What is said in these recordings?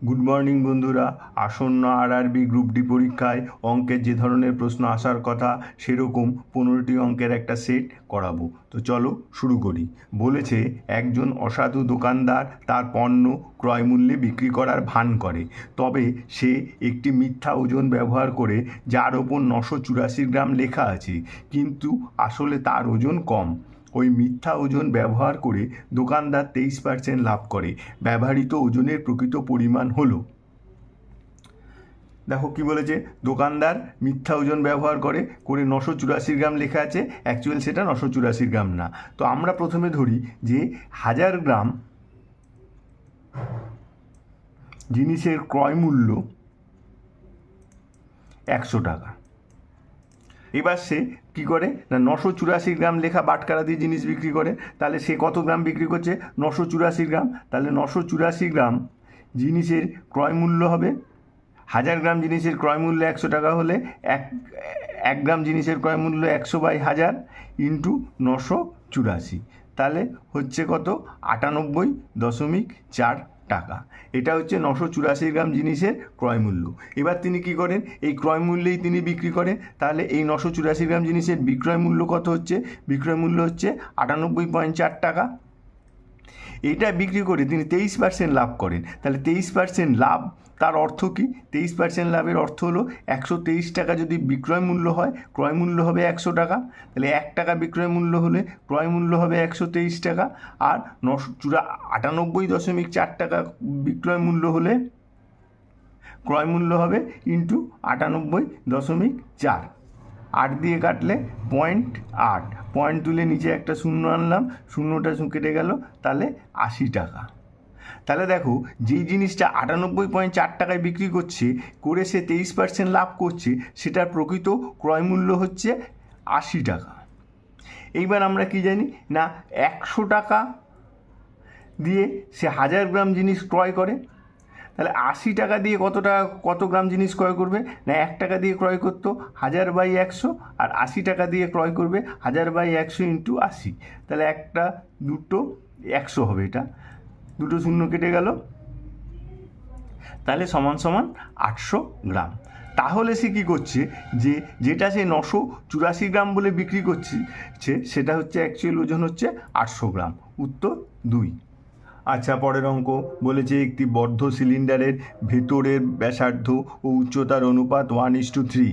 Good morning বন্ধুরা। আসন্ন RRB group D পরীক্ষায় অঙ্কের যে ধরনের প্রশ্ন আসার কথা সেরকম 15টি অঙ্কের একটা সেট করাবো। তো চলো শুরু করি। বলেছে একজন অসাধু দোকানদার তার পণ্য ক্রয় মূল্যে বিক্রি করার ভান করে, তবে সে একটি মিথ্যা ওজন ব্যবহার করে যার ওপর 984 গ্রাম লেখা আছে, কিন্তু আসলে তার ওজন কম। ওই মিথ্যা ওজন ব্যবহার করে দোকানদার 23% লাভ করে। ব্যবহৃত ওজনের প্রকৃত পরিমাণ হলো। দেখো কি বলেছে, দোকানদার মিথ্যা ওজন ব্যবহার করে 984 গ্রাম লেখা আছে, অ্যাকচুয়াল সেটা 984 গ্রাম না। তো আমরা প্রথমে ধরি যে 1000 গ্রাম জিনিসের ক্রয় মূল্য 100 টাকা। এবার সে কী করে না, 984 গ্রাম লেখা বাটখারা দিয়ে জিনিস বিক্রি করে। তাহলে সে কত গ্রাম বিক্রি করছে? 984 গ্রাম। তাহলে 984 গ্রাম জিনিসের ক্রয় মূল্য হবে, 1000 গ্রাম জিনিসের ক্রয় মূল্য 100 টাকা হলে এক গ্রাম জিনিসের ক্রয় মূল্য 100/1000 ইন্টু 984, তাহলে হচ্ছে কত? 98.4 টাকা। এটা হচ্ছে 984 গ্রাম জিনিসের ক্রয় মূল্য। এবার তিনি কি করেন, এই ক্রয় মূল্যেই তিনি বিক্রি করেন। তাহলে এই 984 গ্রাম জিনিসের বিক্রয় মূল্য কত হচ্ছে? বিক্রয় মূল্য হচ্ছে 98.4 টাকা। এইটা বিক্রি করে তিনি 23% লাভ করেন। তাহলে 23% লাভ, তার অর্থ কি? 23% লাভের অর্থ হলো 123 টাকা যদি বিক্রয় মূল্য হয়, ক্রয় মূল্য হবে 100 টাকা। তাহলে 1 টাকা বিক্রয় মূল্য হলে ক্রয় মূল্য হবে 123 টাকা, আর 98.4 টাকা বিক্রয় মূল্য হলে ক্রয় মূল্য হবে ইন্টু 98.4। 8 দিয়ে কাটলে 0.8, পয়েন্ট তুলে নিচে একটা শূন্য আনলাম, শূন্যটা কেটে গেল, তাহলে 80 টাকা। তাহলে দেখো, যেই জিনিসটা 98.4 টাকায় বিক্রি করে সে 23% লাভ করছে, সেটার প্রকৃত ক্রয় মূল্য হচ্ছে 80 টাকা। এইবার আমরা কি জানি না, 100 টাকা দিয়ে সে 1000 গ্রাম জিনিস ক্রয় করে। তাহলে 80 টাকা দিয়ে কত গ্রাম জিনিস ক্রয় করবে না, 1 টাকা দিয়ে ক্রয় করতো 1000/100, আর 80 টাকা দিয়ে ক্রয় করবে 1000/100 ইন্টু 80। তাহলে 1, 2, 100 হবে, এটা দুটো শূন্য কেটে গেল, তাহলে সমান সমান 800 গ্রাম। তাহলে সে কী করছে, যেটা সে 984 গ্রাম বলে বিক্রি করছে, সেটা হচ্ছে অ্যাকচুয়াল ওজন হচ্ছে 800 গ্রাম। উত্তর 2। আচ্ছা, পরের অঙ্ক বলেছে একটি বদ্ধ সিলিন্ডারের ভেতরের ব্যাসার্ধ ও উচ্চতার অনুপাত 1:3।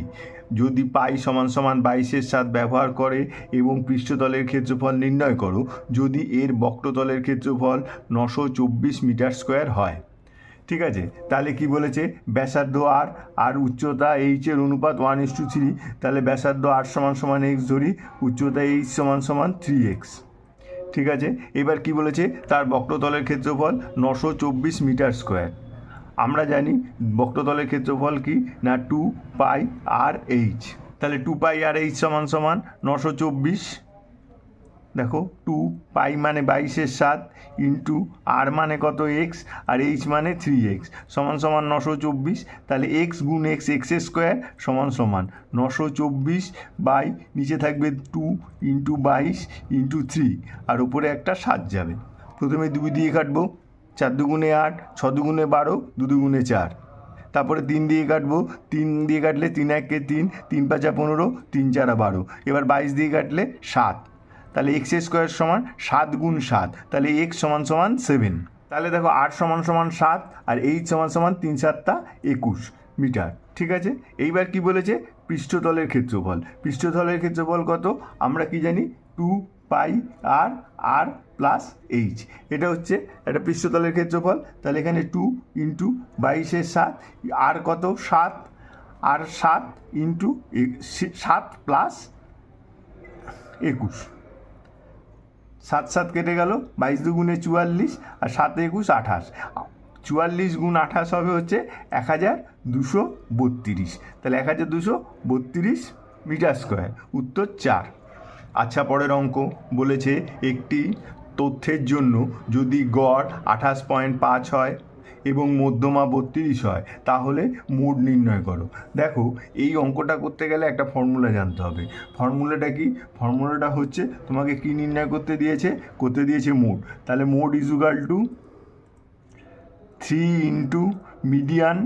যদি পাই সমান সমান 22/7 ব্যবহার করে এবং পৃষ্ঠতলের ক্ষেত্রফল নির্ণয় করো যদি এর বক্রতলের ক্ষেত্রফল 924 মিটার স্কোয়ার হয়। ঠিক আছে, তাহলে কি বলেছে, ব্যাসার্ধ আর উচ্চতা এইচের অনুপাত 1:3। তাহলে ব্যাসার্ধ r সমান x ধরি, উচ্চতা h সমান 3x। ঠিক আছে, এবার কি বলেছে, তার বক্রতলের ক্ষেত্রফল 924 মিটার স্কোয়ার। আমরা জানি বক্রতলের ক্ষেত্রফল কি না, 2πr/h। তাহলে 2πr/h সমান 924। দেখো, 2π মানে 22/7 ইন্টু আর মানে কত, এক্স, আর এইচ মানে 3x সমান 924। তাহলে এক্স গুণ এক্স, এক্সের স্কোয়ার সমান 924 বাই নিচে থাকবে 2 ইন্টু 22 ইন্টু 3, আর উপরে একটা 7 যাবে। প্রথমে 2 দিয়ে কাটবো, 4 দুগুণে 8, 6 দুগুণে 12, 2 দুগুণে 4। তারপরে 3 দিয়ে কাটবো, 3 দিয়ে কাটলে 3 1 3, 3 5 15, 3 4 12। এবার 22 দিয়ে কাটলে 7। তাহলে এক্স স্কোয়ার সমান 7 গুণ 7, তাহলে এক্স সমান 7। তাহলে দেখো, আর সমান 7 আর এইচ সমান 3 7 21 মিটার। ঠিক আছে, এইবার কি বলেছে, পৃষ্ঠতলের ক্ষেত্রফল কত? আমরা কি জানি, 2πr প্লাস এইচ। এটা হচ্ছে একটা পৃষ্ঠতলের ক্ষেত্রফল। তাহলে এখানে 2 ইন্টু 22/7, আর কত, 7, আর 7 ইন্টু 7 প্লাস 21। 7 7 কেটে গেল, 22 দুগুণে 44, আর 7 21 28। 44 গুণ 28 হবে হচ্ছে 1232। তাহলে 1232 মিটার স্কোয়ার। উত্তর 4। আচ্ছা, পরের অঙ্ক বলেছে একটি তথ্যের জন্য যদি গড় 28.5 হয় এবং মধ্যমা 32 হয়, তাহলে মোড নির্ণয় করো। দেখো, এই অঙ্কটা করতে গেলে একটা ফর্মুলা জানতে হবে। ফর্মুলাটা কি? ফর্মুলাটা হচ্ছে, তোমাকে কি নির্ণয় করতে দিয়েছে মোড। তাহলে mode is equal to 3 into median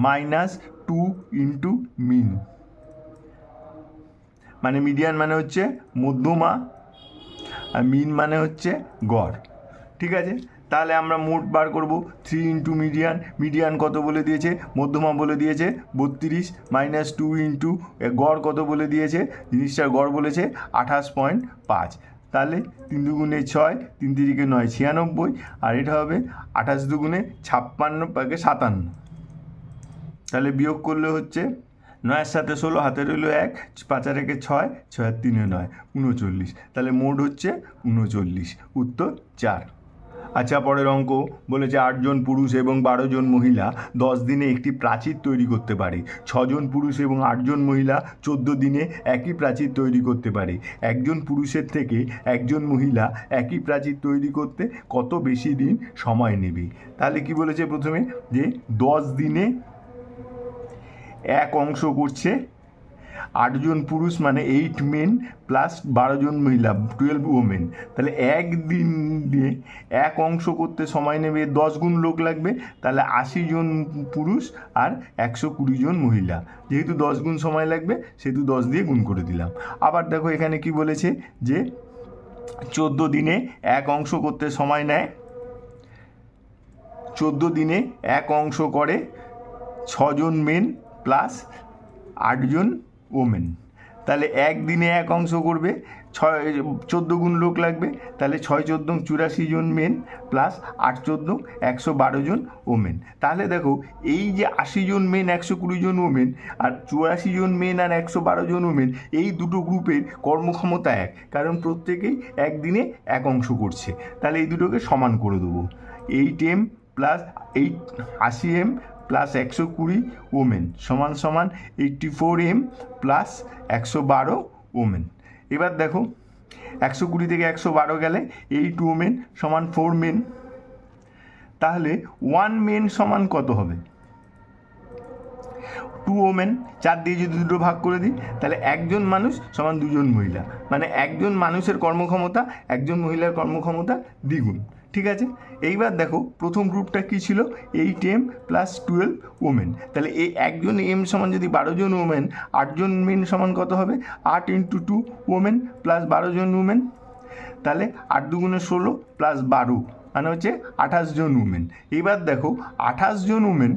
minus 2 into mean, মানে মিডিয়ান মানে হচ্ছে মধ্যমা আর মিন মানে হচ্ছে গড়। ঠিক আছে, তাহলে আমরা মোট বার করব 3 ইন্টু মিডিয়ান। মিডিয়ান কত বলে দিয়েছে, মধ্যমা বলে দিয়েছে 32, মাইনাস 2 ইন্টু গড় কত বলে দিয়েছে, জিনিসটার গড় বলেছে 28.5। তাহলে 3 দুগুণে 6, 3 তিরিকে 9, 96, আর এটা হবে 28 দুগুণে 56 পাকে 57। তাহলে বিয়োগ করলে হচ্ছে 9-এর সাথে 16, হাতে রইল 1, 5 আর 1 6, 6 আর 3 9, 39। তাহলে মোট হচ্ছে 39, উত্তর 4। আচ্ছা, পরের অঙ্ক বলেছে 8 জন পুরুষ এবং 12 জন মহিলা 10 দিনে একটি প্রাচীর তৈরি করতে পারে। 6 জন পুরুষ এবং 8 জন মহিলা 14 দিনে একই প্রাচীর তৈরি করতে পারে। একজন পুরুষের থেকে একজন মহিলা একই প্রাচীর তৈরি করতে কত বেশি দিন সময় নেবে? তাহলে কি বলেছে প্রথমে, যে 10 দিনে এক অংশ করছে 8 জন পুরুষ মানে 8 মেন প্লাস 12 জন মহিলা 12 ওমেন। তাহলে একদিন দিয়ে এক অংশ করতে সময় নেবে 10 গুণ লোক লাগবে, তাহলে 80 জন পুরুষ আর 120 জন মহিলা। যেহেতু 10 গুণ সময় লাগবে সেহেতু 10 দিয়ে গুণ করে দিলাম। আবার দেখো এখানে কি বলেছে, যে 14 দিনে এক অংশ করতে সময় নেয়, 14 দিনে এক অংশ করে 6 জন মেন প্লাস 8 জন ওমেন। তাহলে একদিনে এক অংশ করবে 14 গুণ লোক লাগবে, তাহলে 6 14 84 জন মেন প্লাস 8 14 112 জন ওমেন। তাহলে দেখো এই যে 80 জন main 120 John women are 84 John main R 112 John women, এই দুটো গ্রুপের কর্মক্ষমতা এক, কারণ প্রত্যেকেই একদিনে এক অংশ করছে। তাহলে এই দুটোকে সমান করে দেবো। 8m plus 80m plus 120 women সমান সমান 84m প্লাস 112 ওমেন। এবার দেখো 120 থেকে 112 গেলে 8 ওমেন সমান 4 মেন। তাহলে 1 মেন সমান কত হবে? 2 ওমেন। 4 দিয়ে যদি দুটো ভাগ করে দিই তাহলে একজন মানুষ সমান 2 জন মহিলা, মানে একজন মানুষের কর্মক্ষমতা একজন মহিলার কর্মক্ষমতা দ্বিগুণ। ঠিক আছে, এইবার দেখো প্রথম গ্রুপটা কী ছিল, 8m প্লাস 12 ওমেন। তাহলে এই একজন এম সমান যদি 12 জন ওমেন, 8 জন মেন সমান কত হবে? 8 ইন্টু 2 ওমেন প্লাস 12 জন ওমেন। তাহলে 8 দুগুণে 16 প্লাস 12 মানে হচ্ছে 28 জন ওমেন। এইবার দেখো 28 জন ওমেন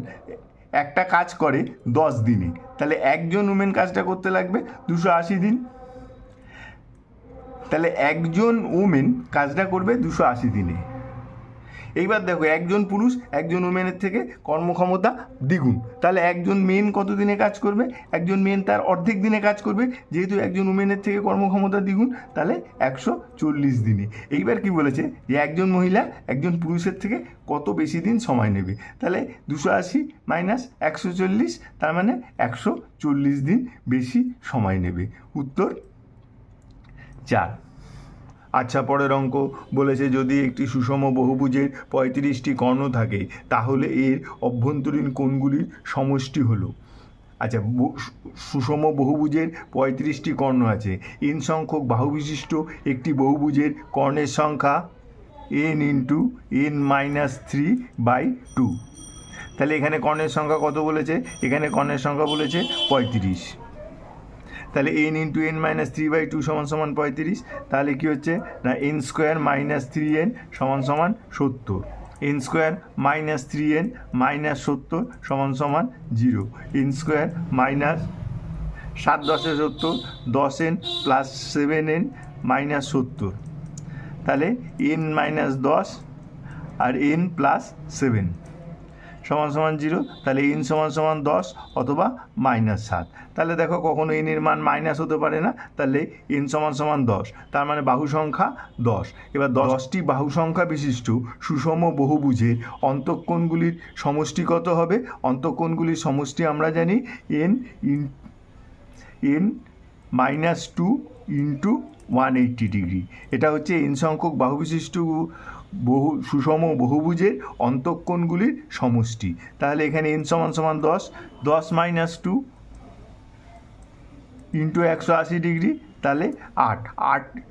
একটা কাজ করে 10 দিনে, তাহলে একজন ওমেন কাজটা করতে লাগবে 280 দিন। তাহলে একজন ওমেন কাজটা করবে 280 দিনে। এইবার দেখো একজন পুরুষ একজন ওমেনের থেকে কর্মক্ষমতা দ্বিগুণ, তাহলে একজন মেন কত দিনে কাজ করবে? একজন মেন তার অর্ধেক দিনে কাজ করবে, যেহেতু একজন ওমেনের থেকে কর্মক্ষমতা দ্বিগুণ, তাহলে 140 দিনে। এইবার কি বলেছে, যে একজন মহিলা একজন পুরুষের থেকে কত বেশি দিন সময় নেবে? তাহলে 280 মাইনাস 140, তার মানে 140 দিন বেশি সময় নেবে। উত্তর 4। আচ্ছা, পরের অঙ্ক বলেছে যদি একটি সুষম বহুভুজের 35টি কর্ণ থাকে তাহলে এর অভ্যন্তরীণ কোণগুলির সমষ্টি হলো। আচ্ছা, সুষম বহুভুজের 35টি কর্ণ আছে। n সংখ্যক বাহু বিশিষ্ট একটি বহুভুজের কর্ণের সংখ্যা n ইন্টু n-3/2। তাহলে এখানে কর্ণের সংখ্যা কত বলেছে? এখানে কর্ণের সংখ্যা বলেছে 35। তাহলে n ইন্টু n-3/2 সমান সমান 35। তাহলে কি হচ্ছে না, n স্কোয়ার মাইনাস 3n সমান সমান 70। n square minus 3n minus 70 সমান সমান 0। n square minus 7 10 70, 10n plus 7n minus 70। তাহলে n মাইনাস 10 আর n প্লাস 7 সমান সমান 0। তাহলে n সমান সমান 10 অথবা মাইনাস 7। তাহলে দেখো কখনো n এর মান মাইনাস হতে পারে না, তাহলে n সমান সমান 10, তার মানে বাহু সংখ্যা 10। এবার 10টি বাহু সংখ্যা বিশিষ্ট সুষম বহুভুজের অন্তঃকোণগুলির সমষ্টি কত হবে? অন্তঃকোণগুলির সমষ্টি আমরা জানি n-2 ইন্টু 180 ডিগ্রি। এটা হচ্ছে n সংখ্যক বাহু বিশিষ্ট সুষম বহুভুজের অন্তঃকোণগুলির সমষ্টি। তাহলে এখানে n সমান সমান 10, 10 মাইনাস 2 ইন্টু 180 ডিগ্রি, তাহলে 8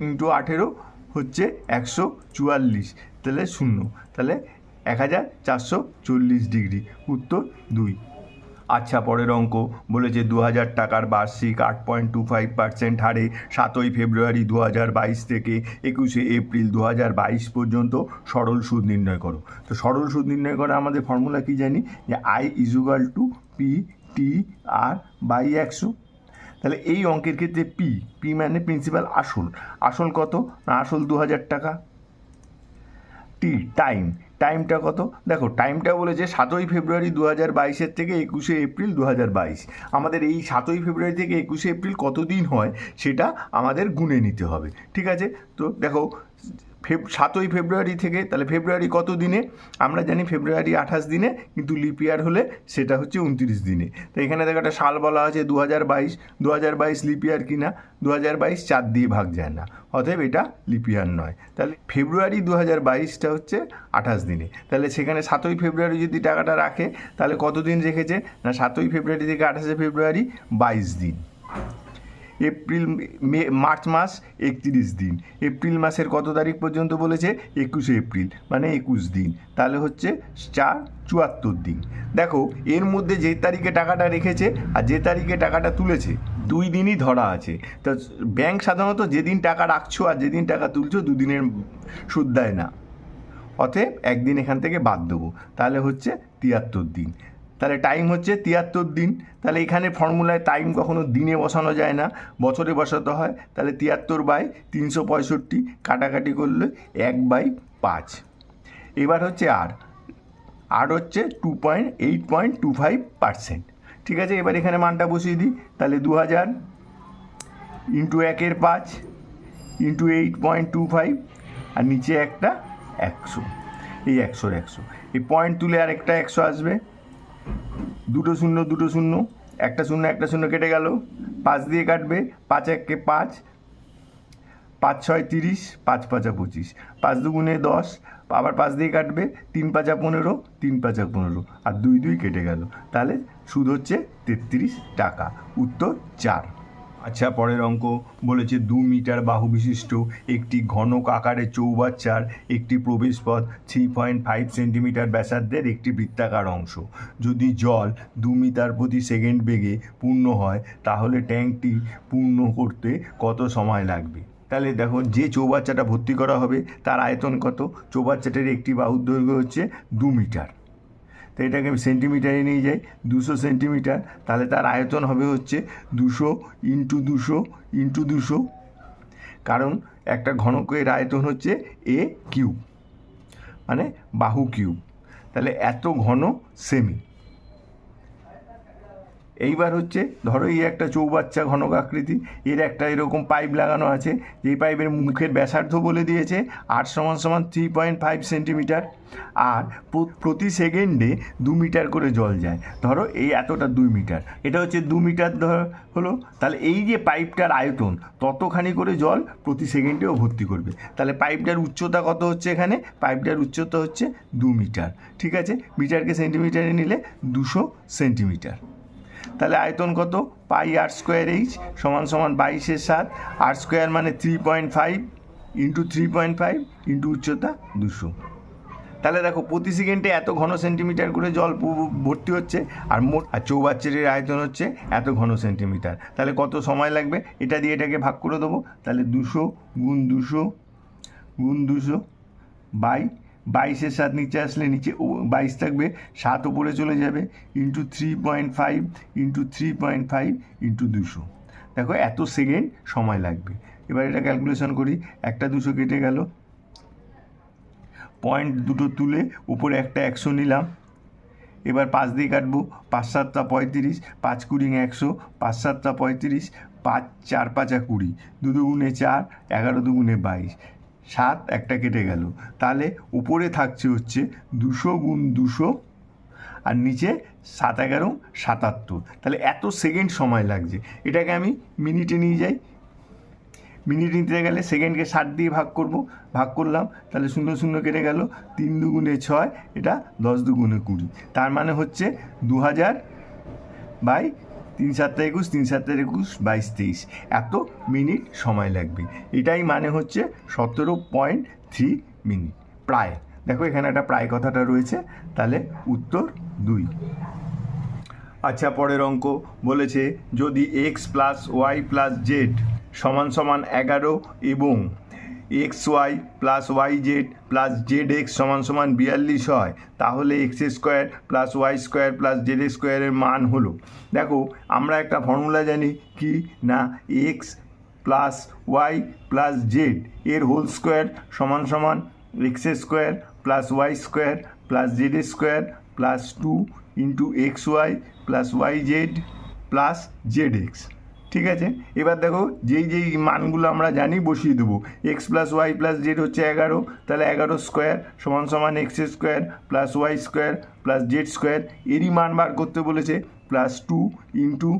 ইন্টু 18 হচ্ছে 144, তাহলে 0। তাহলে 1440 ডিগ্রি। উত্তর 2। আচ্ছা, পরের অঙ্ক বলেছে 2000 টাকার বার্ষিক 8.25% হারে 7ই ফেব্রুয়ারি 2022 থেকে 21শে এপ্রিল 2022 পর্যন্ত সরল সুদ নির্ণয় করো। তো সরল সুদ নির্ণয় করা আমাদের ফর্মুলা কি জানি, যে I = P/T/R/100। তাহলে এই অঙ্কের ক্ষেত্রে পি মানে প্রিন্সিপাল, আসল কত না, আসল 2000 টাকা। টাইমটা কত, দেখো টাইমটা বলেছে 7ই ফেব্রুয়ারি 2022 থেকে 21শে এপ্রিল 2022। আমাদের এই 7ই ফেব্রুয়ারি থেকে 21শে এপ্রিল কতদিন হয় সেটা আমাদের গুণে নিতে হবে। ঠিক আছে, তো দেখো 7ই ফেব্রুয়ারি থেকে, তাহলে ফেব্রুয়ারি কত দিনে, আমরা জানি ফেব্রুয়ারি 28 দিনে, কিন্তু লিপ ইয়ার হলে সেটা হচ্ছে 29 দিনে। তো এখানে দেখো একটা সাল বলা আছে 2022 লিপ ইয়ার কিনা, 2022 4 দিয়ে ভাগ যায় না, অতএব এটা লিপ ইয়ার নয়। তাহলে ফেব্রুয়ারি 2022টা হচ্ছে 28 দিনে। তাহলে সেখানে 7ই ফেব্রুয়ারি যদি টাকাটা রাখে তাহলে কত দিন রেখেছে না, 7ই ফেব্রুয়ারি থেকে 28শে ফেব্রুয়ারি 22 দিন। মার্চ মাস 31 দিন। এপ্রিল মাসের কত তারিখ পর্যন্ত বলেছে, 21শে এপ্রিল, মানে 21 দিন। তাহলে হচ্ছে 74 দিন। দেখো এর মধ্যে যে তারিখে টাকাটা রেখেছে আর যে তারিখে টাকাটা তুলেছে 2 দিনই ধরা আছে। তো ব্যাংক সাধারণত যেদিন টাকা রাখছো আর যেদিন টাকা তুলছো 2 দিনের সুদ দেয় না, অতএব একদিন এখান থেকে বাদ দেবো, তাহলে হচ্ছে 73 দিন। তাহলে টাইম হচ্ছে 73 দিন। তাহলে এখানে ফর্মুলায় টাইম কখনো দিনে বসানো যায় না, বছরে বসাতে হয়। তাহলে 73/365 কাটাকাটি করলে 1/5। এবার হচ্ছে আর হচ্ছে 8.25%। ঠিক আছে, এবার এখানে মানটা বসিয়ে দিই। তাহলে 2000 × 1/5 × 8.25, আর নিচে একটা 100, এই 100 এই পয়েন্ট তুলে আর একটা 100 আসবে, 2 শূন্য 2 শূন্য, একটা শূন্য কেটে গেল, 5 দিয়ে কাটবে, 5 1 5, 5 6 30, 5 5 25, 5 2 10, আবার 5 দিয়ে কাটবে, 3 5 15, 3 5 15, আর 2 2 কেটে গেল। তাহলে সুদ হচ্ছে 33 টাকা। উত্তর 4। আচ্ছা, পরের অঙ্ক বলেছে 2 মিটার বাহু বিশিষ্ট একটি ঘনক আকারের চৌবাচ্চার একটি প্রবেশপথ 3.5 সেন্টিমিটার ব্যাসার্ধের একটি বৃত্তাকার অংশ। যদি জল 2 মিটার প্রতি সেকেন্ড বেগে পূর্ণ হয় তাহলে ট্যাঙ্কটি পূর্ণ করতে কত সময় লাগবে। তাহলে দেখো যে চৌবাচ্চাটা ভর্তি করা হবে তার আয়তন কত, চৌবাচ্চাটার একটি বাহুর দৈর্ঘ্য হচ্ছে 2 মিটার। তো এটাকে আমি সেন্টিমিটারে নিয়ে যাই, 200 সেন্টিমিটার। তাহলে তার আয়তন হবে হচ্ছে 200 × 200 × 200, কারণ একটা ঘনকের আয়তন হচ্ছে A³ মানে বাহু কিউব। তাহলে এত ঘন সেমি। এইবার হচ্ছে ধরো এই একটা চৌবাচ্চা ঘনক আকৃতি, এর একটা এরকম পাইপ লাগানো আছে, যেই পাইপের মুখের ব্যাসার্ধ বলে দিয়েছে R = 3.5 সেন্টিমিটার, আর প্রতি সেকেন্ডে 2 মিটার করে জল যায়। ধরো এই এতটা 2 মিটার, এটা হচ্ছে 2 মিটার হলো। তাহলে এই যে পাইপটার আয়তন ততখানি করে জল প্রতি সেকেন্ডেও ভর্তি করবে। তাহলে পাইপটার উচ্চতা কত হচ্ছে, এখানে পাইপটার উচ্চতা হচ্ছে 2 মিটার। ঠিক আছে, মিটারকে সেন্টিমিটারে নিলে 200 সেন্টিমিটার। তাহলে আয়তন কত, πr² h = 22/7। r² মানে 3.5 × 3.5 × উচ্চতা 200। তাহলে দেখো প্রতি সেকেন্ডে এত ঘন সেন্টিমিটার করে জল ভর্তি হচ্ছে, আর চৌবাচ্চার আয়তন হচ্ছে এত ঘন সেন্টিমিটার। তাহলে কত সময় লাগবে, এটা দিয়ে এটাকে ভাগ করে দেবো। তাহলে 200 × 200 × 200 22-এর 7 নিচে আসলে নিচে 22 থাকবে, 7 উপরে চলে যাবে, × 3.5 × 3.5 × 200। দেখো এত সেকেন্ড সময় লাগবে। এবার এটা ক্যালকুলেশন করি, একটা 200 কেটে গেল, পয়েন্ট দুটো তুলে উপরে একটা 100 নিলাম। এবার 5 দিয়ে কাটবো, 5 7 35, 5 20 100, 5 7 35, 5 4 5 20, 2 2 4, 11 2 22, 7 একটা কেটে গেল। তাহলে উপরে থাকছে হচ্ছে 200 × 200, আর নিচে 7 11 77। তাহলে এত সেকেন্ড সময় লাগছে। এটাকে আমি মিনিটে নিয়ে যাই, মিনিট নিতে গেলে সেকেন্ডকে 60 দিয়ে ভাগ করলাম, তাহলে 0 0 কেটে গেল, 3 2 6, এটা 10 2 20। তার মানে হচ্ছে 2000/3 7 21, 3 7 21, 22 23, এত মিনিট সময় লাগবে। এটাই মানে হচ্ছে 17.3 মিনিট প্রায়। দেখো এখানে একটা প্রায় কথাটা রয়েছে, তাহলে উত্তর 2। আচ্ছা, পরের অঙ্ক বলেছে যদি X plus Y plus Z সমান সমান 11 এবং X Y plus Y Z plus Z X সমান সমান 42 হয়, তাহলে x square plus Y square plus Z স্কোয়ারের মান হলো। দেখো আমরা একটা ফর্মুলা জানি কি না, X plus Y plus Z এর হোল স্কোয়ার সমান সমান x square plus Y square plus Z square plus 2 into x Y plus Y Z plus Z X. ঠিক আছে, এবার দেখো যেই মানগুলো আমরা জানি বসিয়ে দেবো। X plus Y plus z হচ্ছে 11, তাহলে 11 স্কোয়ার সমান সমান x square plus Y square plus Z square, এরই মান বার করতে বলেছে, plus 2 into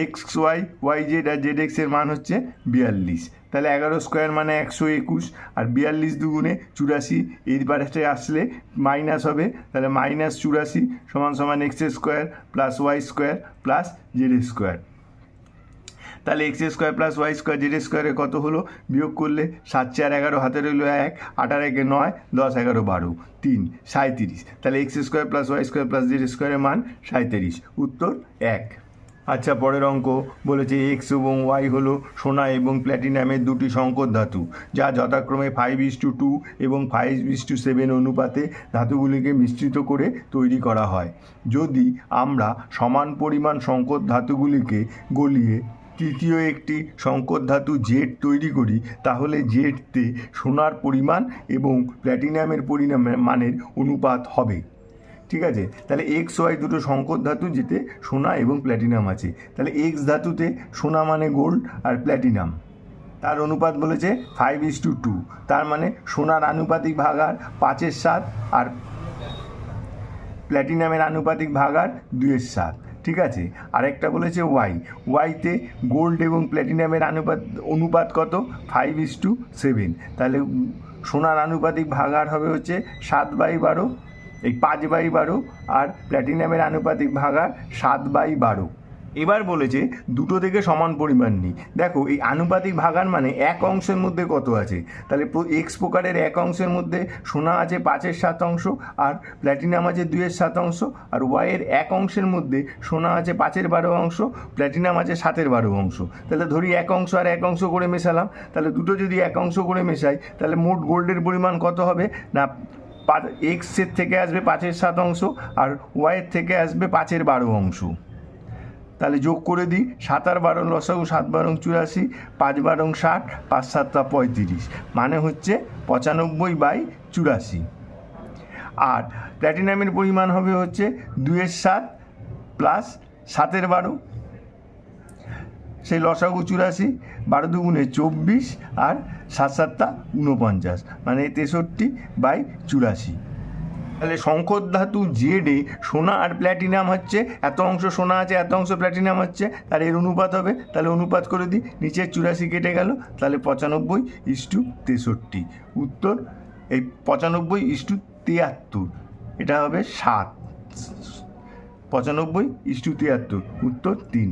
x y y z আর জেড এক্সের মান হচ্ছে 42। তাহলে 11 স্কোয়ার মানে 121, আর 42 দুগুণে 84, এই পাশে আসলে মাইনাস হবে, তাহলে মাইনাস 84 সমান সমান x square plus Y square plus Z square. তাহলে x square plus Y square z স্কোয়ারে কত হলো, বিয়োগ করলে 7 4 11, হাতে রইল 1, 8 আর 1 9, 10 11 12 3 37। তাহলে x square plus Y square plus Z স্কোয়ারের মান 37, উত্তর 1। আচ্ছা, পরের অঙ্ক বলেছে এক্স এবং ওয়াই হলো সোনা এবং প্ল্যাটিনামের দুটি সংকর ধাতু, যা যথাক্রমে 5:2 এবং 5:7 অনুপাতে ধাতুগুলিকে মিশ্রিত করে তৈরি করা হয়। যদি আমরা সমান পরিমাণ সংকর ধাতুগুলিকে গলিয়ে তৃতীয় একটি সংকর ধাতু জেড তৈরি করি, তাহলে জেডতে সোনার পরিমাণ এবং প্ল্যাটিনামের মানের অনুপাত হবে। ঠিক আছে, তাহলে এক্স ওয়াই দুটো সংকর ধাতু যেতে সোনা এবং প্ল্যাটিনাম আছে, তাহলে এক্স ধাতুতে সোনা মানে গোল্ড আর প্ল্যাটিনাম তার অনুপাত বলেছে 5:2, তার মানে সোনার আনুপাতিক ভাগার 5/7 আর প্ল্যাটিনামের আনুপাতিক ভাগার 2/7। ঠিক আছে, আরেকটা বলেছে ওয়াইতে গোল্ড এবং প্ল্যাটিনামের অনুপাত কত, 5:7, তাহলে সোনার আনুপাতিক ভাগার হবে হচ্ছে 7/12, এই 5/12, আর প্ল্যাটিনামের আনুপাতিক ভাগার 7/12। এবার বলেছে দুটো থেকে সমান পরিমাণ নিই। দেখো এই আনুপাতিক ভাগার মানে এক অংশের মধ্যে কত আছে, তাহলে এক্স প্রকারের এক অংশের মধ্যে সোনা আছে 5/7, আর প্ল্যাটিনাম আছে 2/7, আর ওয়াইয়ের এক অংশের মধ্যে সোনা আছে 5/12, প্ল্যাটিনাম আছে 7/12। তাহলে ধরি এক অংশ আর এক অংশ করে মেশালাম, তাহলে দুটো যদি এক অংশ করে মেশাই তাহলে মোট গোল্ডের পরিমাণ কত হবে না, এক্সের থেকে আসবে 5/7 আর ওয়াইয়ের থেকে আসবে 5/12। তাহলে যোগ করে দিই, 7 আর 12 লসাগু, 7 12 84, 5 12 60, 5 7 35, মানে হচ্ছে 95/84। আর প্ল্যাটিনামের পরিমাণ হবে হচ্ছে 2/7 প্লাস 7/12, সেই লসাগু 84, 12 দুগুণে 24 আর 7 7 49, মানে 63/84। তাহলে সংকর ধাতু জেডে সোনা আর প্ল্যাটিনাম হচ্ছে এত অংশ সোনা আছে এত অংশ প্ল্যাটিনাম হচ্ছে, তাহলে এর অনুপাত হবে, তাহলে অনুপাত করে দিই, নিচের 84 কেটে গেল, তাহলে 95:63, উত্তর এই 95:73, এটা হবে 7, 95:73, উত্তর 3।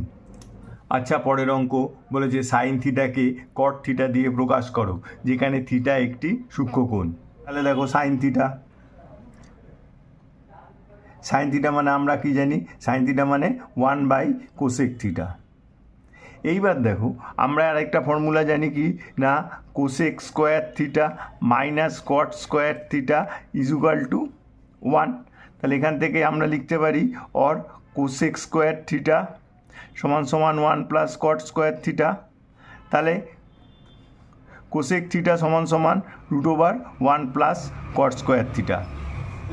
আচ্ছা, পরের অঙ্ক বলেছে সাইন থিটাকে কট থিটা দিয়ে প্রকাশ করো, যেখানে থিটা একটি সূক্ষ্মকোণ। তাহলে দেখো সাইন থিটা মানে আমরা কি জানি, সাইন থিটা মানে 1/কোসেক থিটা। এইবার দেখো আমরা আরেকটা ফর্মুলা জানি কি না, cosec square theta minus cot square theta equal to 1। তাহলে এখান থেকে আমরা লিখতে পারি অর কোসেক স্কোয়ার থিটা সমান সমান 1 প্লাস কট স্কোয়ার থিটা। তাহলে কোসেক থিটা সমান সমান √1 প্লাস কট স্কোয়ার থিটা।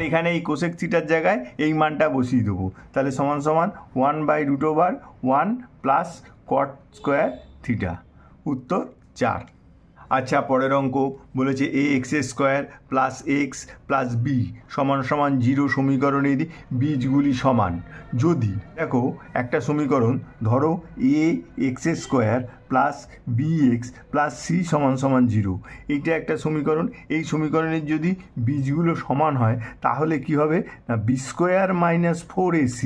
এখানে এই কোসেক থিটার জায়গায় এই মানটা বসিয়ে দেবো, তাহলে সমান সমান 1/√1 প্লাস কট স্কোয়ার থিটা, উত্তর 4। আচ্ছা, পরের অঙ্ক বলেছে ax² plus x plus B সমান সমান 0 সমীকরণের বীজগুলি সমান। যদি দেখো একটা সমীকরণ ধরো ax² plus bx plus c সমান সমান 0, এইটা একটা সমীকরণ। এই সমীকরণের যদি বীজগুলো সমান হয় তাহলে কি হবে না, b² - 4ac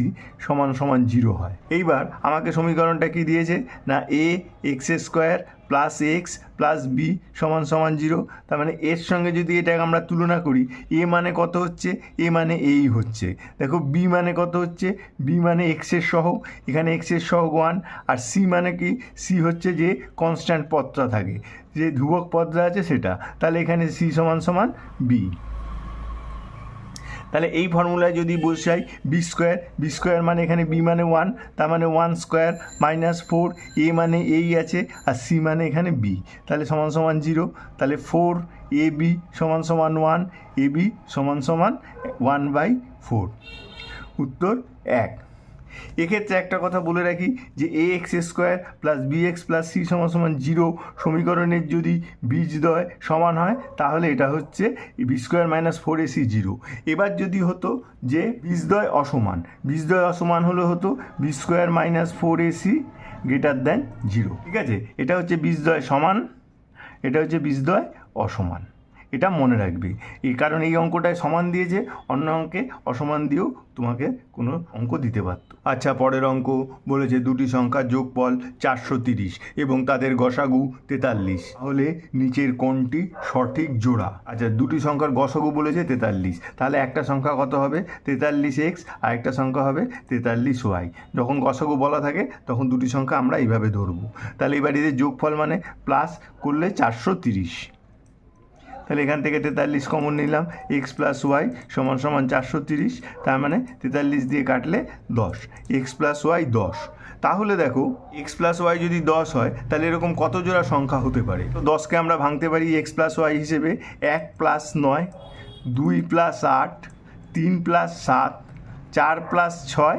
সমান সমান 0 হয়। এইবার আমাকে সমীকরণটা কি দিয়েছে না, ax² plus x plus B সমান সমান 0। তার মানে এর সঙ্গে যদি এটাকে আমরা তুলনা করি, এ মানে কত হচ্ছে, এ মানে এই হচ্ছে। দেখো বি মানে কত হচ্ছে, বি মানে এক্সের সহগ, এখানে এক্সের সহগ 1, আর সি মানে কি, সি হচ্ছে যে কনস্ট্যান্ট পদটা থাকে, যে ধ্রুবক পদটা আছে সেটা। তাহলে এখানে সি সমান সমান বি। তাহলে এই ফর্মুলায় যদি বসাই বি স্কোয়ার মানে এখানে বি মানে 1, তার মানে 1 স্কোয়ার মাইনাস 4, এ মানে এই আছে আর সি মানে এখানে বি, তাহলে সমান সমান 0। তাহলে 4 এ বি সমান সমান 1, এ বি সমান সমান 1/4, উত্তর 1। এক্ষেত্রে একটা কথা বলে রাখি যে a x square plus b x plus c সমান সমান 0 সমীকরণের যদি বীজদ্বয় সমান হয় তাহলে এটা হচ্ছে বি স্কোয়ার মাইনাস 4ac 0। এবার যদি হতো যে বীজদ্বয় অসমান হতো b square minus 4ac greater than 0। ঠিক আছে, এটা হচ্ছে বীজদ্বয় সমান, এটা হচ্ছে বীজদ্বয় অসমান, এটা মনে রাখবে। এই কারণ এই অঙ্কটায় সমান দিয়েছে, অন্য অঙ্কে অসমান দিয়েও তোমাকে কোনো অঙ্ক দিতে পারত। আচ্ছা, পরের অঙ্ক বলেছে দুটি সংখ্যার যোগফল 430 এবং তাদের গসাগু 43, তাহলে নিচের কোনটি সঠিক জোড়া? আচ্ছা, দুটি সংখ্যার গসাগু বলেছে 43, তাহলে একটা সংখ্যা কত হবে 43x আর একটা সংখ্যা হবে 43y। যখন গসাগু বলা থাকে তখন দুটি সংখ্যা আমরা এইভাবে ধরবো। তাহলে এবার এদের যোগফল মানে প্লাস করলে 430, তাহলে এখান থেকে 43 কমন নিলাম, এক্স প্লাস ওয়াই সমান সমান 430, তার মানে 43 দিয়ে কাটলে 10, এক্স প্লাস ওয়াই 10। তাহলে দেখো এক্স প্লাস ওয়াই যদি 10 হয় তাহলে এরকম কত জোড়া সংখ্যা হতে পারে? তো 10কে আমরা ভাঙতে পারি এক্স প্লাস ওয়াই হিসেবে 1 প্লাস 9, 2 প্লাস 8, 3 প্লাস 7, 4 প্লাস 6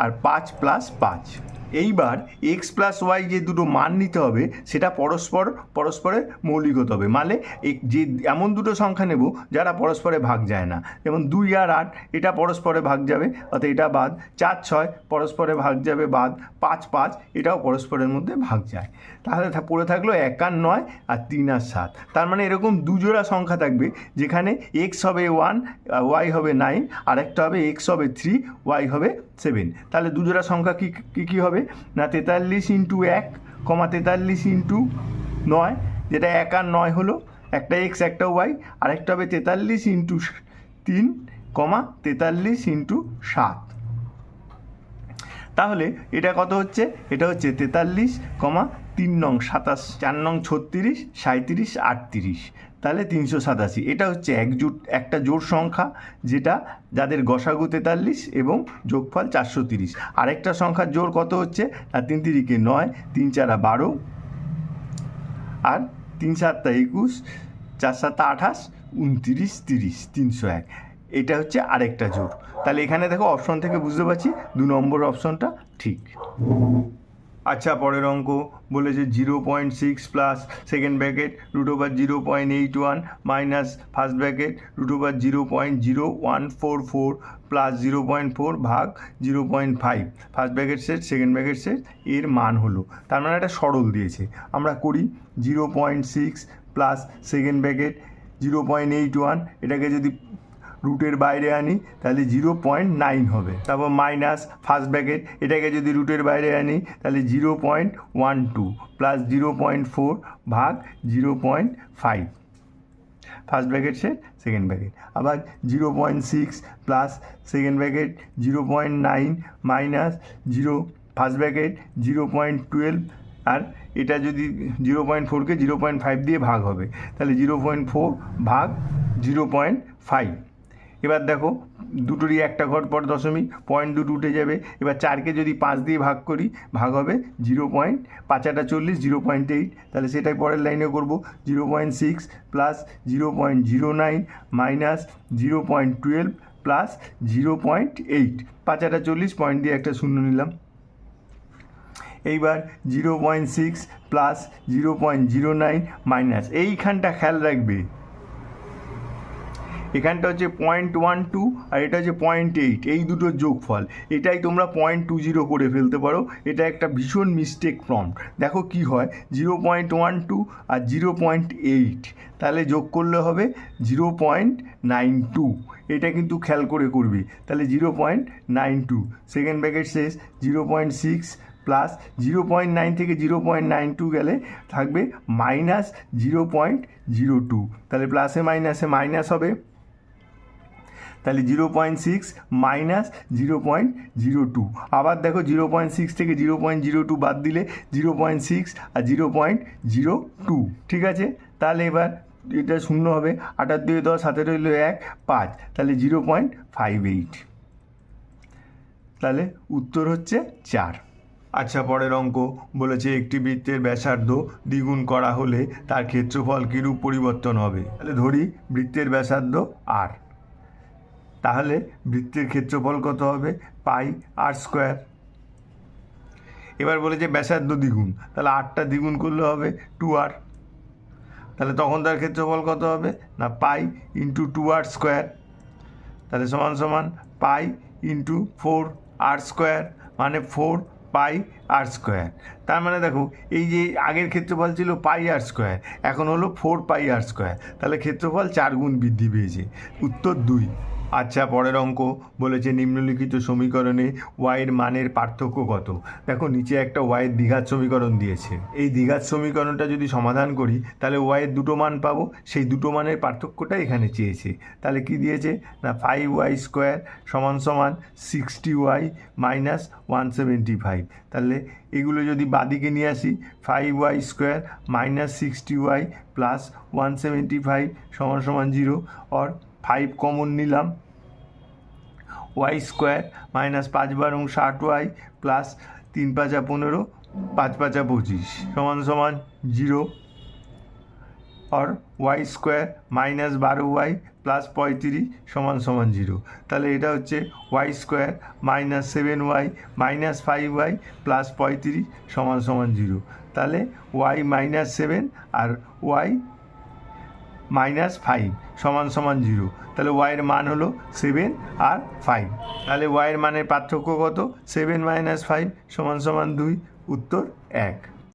আর 5 প্লাস 5। এইবার এক্স প্লাস ওয়াই যে দুটো মান নিতে হবে সেটা পরস্পরের মৌলিক হতে হবে, মানে যে এমন দুটো সংখ্যা নেব যারা পরস্পরে ভাগ যায় না, যেমন 2 আর 8 এটা পরস্পরে ভাগ যাবে, অর্থাৎ এটা বাদ, 4 6 পরস্পরে ভাগ যাবে বাদ, 5 5 এটাও পরস্পরের মধ্যে ভাগ যায়। তাহলে পড়ে থাকলো 1 আর 9 আর 3 আর 7। তার মানে এরকম দুজোড়া সংখ্যা থাকবে যেখানে এক্স হবে 1, ওয়াই হবে 9, আর একটা হবে এক্স হবে 3, ওয়াই হবে 7। তাহলে দুজোড়া সংখ্যা কী হবে না 43 ইন্টু 1, 43 ইন্টু 9, যেটা 1 আর 9 হলো, একটা এক্স একটা ওয়াই, আর একটা হবে 43 ইন্টু 3, 43 ইন্টু 7। তাহলে এটা কত হচ্ছে? এটা হচ্ছে 43, 3 নং 27, 4 নং 36, 37, 38, তাহলে 387। এটা হচ্ছে একটা জোড় সংখ্যা যাদের গসাগু 43 এবং যোগফল 430। আরেকটা সংখ্যার জোড় কত হচ্ছে? আর 3 3 9, 3 4 12, আর 3 7 21, 4 7 28, 29 30, 301। এটা হচ্ছে আরেকটা জোড়। তাহলে এখানে দেখো অপশন থেকে বুঝতে পারছি 2 নম্বর অপশনটা ঠিক। আচ্ছা, পরের অঙ্ক বলেছে 0.6 plus second bracket √0.81 minus first bracket √0.0144 plus 0.4 ভাগ 0.5 first bracket set second bracket set এর মান হলো। তার মানে একটা সরল দিয়েছে, আমরা করি 0.6 প্লাস সেকেন্ড ব্র্যাকেট 0.81, এটাকে যদি রুটের বাইরে আনি তাহলে 0.9 হবে। তারপর মাইনাস ফার্স্ট ব্র্যাকেট, এটাকে যদি রুটের বাইরে আনি তাহলে 0.12 প্লাস 0.4 ভাগ 0.5 first bracket set second bracket. আবার 0.6 plus second bracket 0.9 minus 0 first bracket 0.12, আর এটা যদি 0.4কে 0.5 দিয়ে ভাগ হবে তাহলে 0.4 ভাগ 0.5। এবার দেখো দুটোরই একটা ঘর পর দশমিক, পয়েন্ট দুটো উঠে যাবে। এবার 4কে যদি 5 দিয়ে ভাগ করি ভাগ হবে 0.5 0.8, তাহলে সেটাই পরের লাইনে করব 0.6 প্লাস 0.09 মাইনাস 0.12 প্লাস 0.8, 5 40, পয়েন্ট দিয়ে একটা শূন্য নিলাম। এইবার 0.6 প্লাস 0.09 মাইনাস, এইখানটা খেয়াল রাখবে, এখানটা হচ্ছে 0.12 আর এটা হচ্ছে 0.8, এই দুটোর যোগফল, এটাই তোমরা 0.20 করে ফেলতে পারো। এটা একটা ভীষণ মিস্টেক ফর্ম। দেখো কি হয় 0.12 আর 0.8, তাহলে যোগ করলে হবে 0.92, এটা কিন্তু খেয়াল করে করবে। তাহলে 0.92 সেকেন্ড ব্র্যাকেট শেষ, 0.6 প্লাস 0.9 থেকে 0.92 গেলে থাকবে -0.02, তাহলে প্লাসে মাইনাসে মাইনাস হবে, তাহলে 0.6 মাইনাস 0.02। আবার দেখো 0.6 থেকে 0.02 বাদ দিলে 0.6 আর 0.02, ঠিক আছে। তাহলে এবার এটা শূন্য হবে, 8 আর 2 10, 7 রইল 1, 5, তাহলে 0.58, তাহলে উত্তর হচ্ছে 4। আচ্ছা, পরের অঙ্ক বলেছে একটি বৃত্তের ব্যাসার্ধ দ্বিগুণ করা হলে তার ক্ষেত্রফল কিরূপ পরিবর্তন হবে। তাহলে ধরি বৃত্তের ব্যাসার্ধ r, তাহলে বৃত্তের ক্ষেত্রফল কত হবে, পাই r স্কোয়ার। এবার বলেছে ব্যাসার্ধ দ্বিগুণ, তাহলে আরটা দ্বিগুণ করলে হবে 2r, তাহলে তখন তার ক্ষেত্রফল কত হবে না পাই ইন্টু 2r স্কোয়ার, তাহলে সমান সমান পাই ইন্টু 4r স্কোয়ার, মানে 4 পাই আর স্কোয়ার। তার মানে দেখো এই যে আগের ক্ষেত্রফল ছিল পাই আর স্কোয়ার, এখন হলো 4 পাই আর স্কোয়ার, তাহলে ক্ষেত্রফল 4 গুণ বৃদ্ধি পেয়েছে, উত্তর 2। আচ্ছা, পরের অঙ্ক বলেছে নিম্নলিখিত সমীকরণে ওয়াইয়ের মানের পার্থক্য কত। দেখো নিচে একটা ওয়াইয়ের দ্বিঘাত সমীকরণ দিয়েছে, এই দ্বিঘাত সমীকরণটা যদি সমাধান করি তাহলে ওয়াইয়ের দুটো মান পাবো, সেই দুটো মানের পার্থক্যটা এখানে চেয়েছে। তাহলে কি দিয়েছে না 5y স্কোয়ার সমান সমান 60y মাইনাস 175, তাহলে এগুলো যদি বাদিকে নিয়ে আসি 5y square minus 60y plus 175 সমান সমান 0, और 5 কমন নিলাম, y square minus 5 বারং 60y plus 3 পাঁচা 15, 5 পাঁচা 25 সমান সমান 0, और y square minus 12y plus 35 সমান সমান 0। তাহলে এটা হচ্ছে y square minus 7y minus 5y plus 35 সমান সমান 0, তাহলে y মাইনাস 7 আর y মাইনাস 5 সমান সমান 0, তাহলে ওয়াইয়ের মান হলো 7 আর 5, তাহলে ওয়াইয়ের মানের পার্থক্য কত, 7 মাইনাস 5 সমান সমান 2, উত্তর 1।